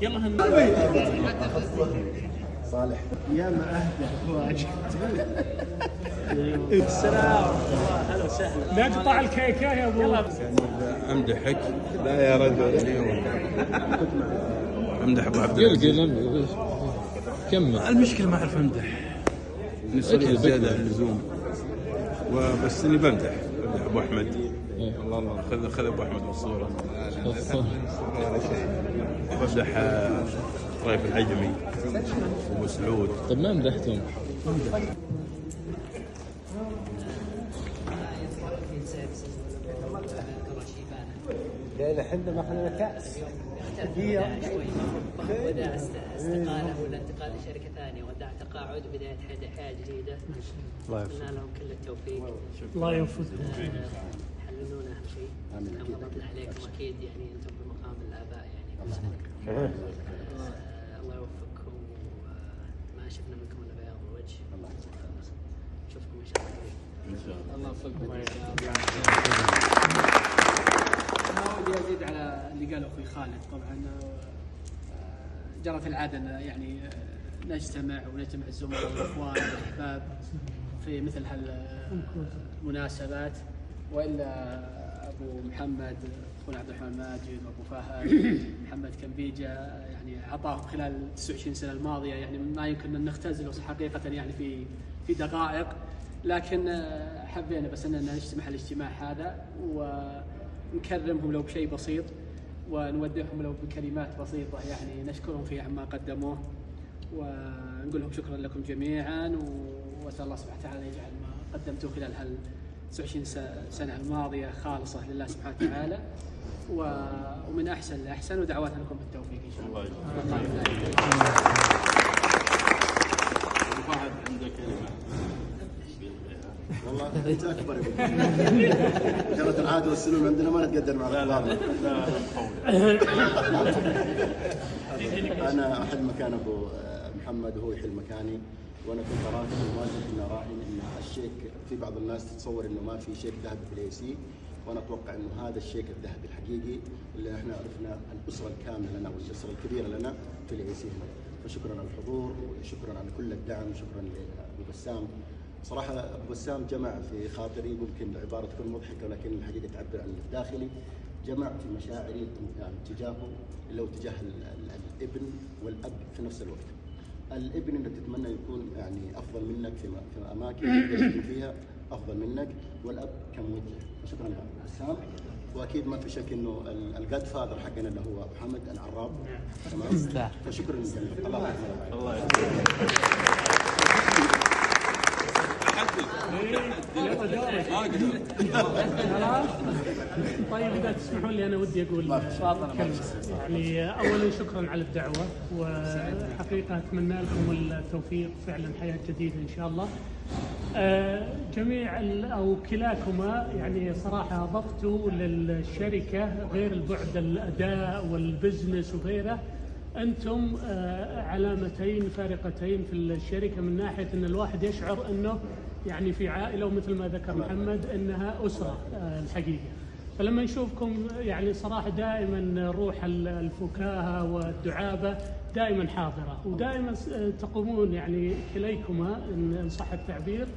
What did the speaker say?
يلا صالح يا ما اهدى واجد. السلام ورحمه الله، هلا وسهلا. نقطع الكيكه يا ابو. امدحك. لا يا رجل، امدح ابو عبد العزيز. كمل. المشكله ما اعرف امدح، نسوي زياده عن اللزوم، وبس اني بمدح ابو احمد. الله الله، خذ ابو احمد بالصوره. بمدح طريف العجمي وابو سعود. طيب ما مدحتهم؟ لا الحين ما اخذنا كاس. بدأ استقاله ولا انتقال لشركة ثانية، ودع تقاعد وبداية حياة جديدة. أتمنى لهم كل التوفيق. الله يوفقهم. حللونا أهم شيء. كما بطلع عليكم أكيد، يعني أنتم بمقام الآباء يعني. الله يوفقكم، وما شفنا منكم إلا بياض الوجه. نشوفكم إن شاء الله قريب. ان شاء الله. الله يوفقكم. ما ودي ازيد على اللي قاله اخوي خالد. طبعا جرت العاده يعني نجتمع ونجمع الزملاء والاخوان والاحباب في مثل هالمناسبات، والا ابو محمد اخونا عبد الرحمن ماجد وابو فهد محمد كمبيجه يعني اعطاهم خلال 29 سنه الماضيه يعني ما يمكن ان نختزله حقيقه يعني في دقائق، لكن حبينا بس اننا نجتمع الاجتماع هذا ونكرمهم لو بشيء بسيط، ونودعهم لو بكلمات بسيطة يعني نشكرهم في عما قدموه، ونقول لهم شكرا لكم جميعا، وأسأل الله سبحانه وتعالى يجعل ما قدمتوه خلال 29 سنة الماضية خالصة لله سبحانه وتعالى ومن أحسن لأحسن، ودعواتنا لكم بالتوفيق إن شاء الله. واحد عنده كلمة. والله انت اكبر يا ابو. جرت العاده والسلوك عندنا ما نتقدر مع الاخبار. انا احل مكان ابو محمد وهو يحل مكاني، وانا كنت راهن وما كنا راهن ان الشيك في بعض الناس تتصور انه ما في شيك ذهبي في الاي سي، وانا اتوقع انه هذا الشيك الذهبي الحقيقي اللي احنا عرفنا الاسره الكامله لنا والاسره الكبيره لنا في الاي سي هنا. فشكرا على الحضور وشكرا على كل الدعم، شكرا لابو بسام. صراحة أبو بسام جمع في خاطري، ممكن العبارة تكون مضحكة ولكن الحقيقة تعبر عن اللي في داخلي، جمع في مشاعري تجاهه اللي هو تجاه الابن والأب في نفس الوقت. الابن اللي تتمنى يكون يعني أفضل منك في أماكن تكون فيها أفضل منك، والأب كموجه. شكرا يا أبو بسام، وأكيد ما في شك إنه الجاد فاذر حقنا اللي هو محمد العراب. تمام. فشكرا للجميع. الله يحفظك. الله يحفظك. طيب اذا تسمحون لي انا ودي اقول كلمه. يعني اولا شكرا على الدعوه، وحقيقه اتمنى لكم التوفيق، فعلا حياه جديده ان شاء الله. جميع او كلاكما يعني صراحه اضفتوا للشركه غير البعد الاداء والبزنس وغيره، انتم علامتين فارقتين في الشركه، من ناحيه ان الواحد يشعر انه يعني في عائله، ومثل ما ذكر محمد انها اسره الحقيقه. فلما نشوفكم يعني صراحه دائما روح الفكاهه والدعابه دائما حاضره، ودائما تقومون يعني كليكما ان صح التعبير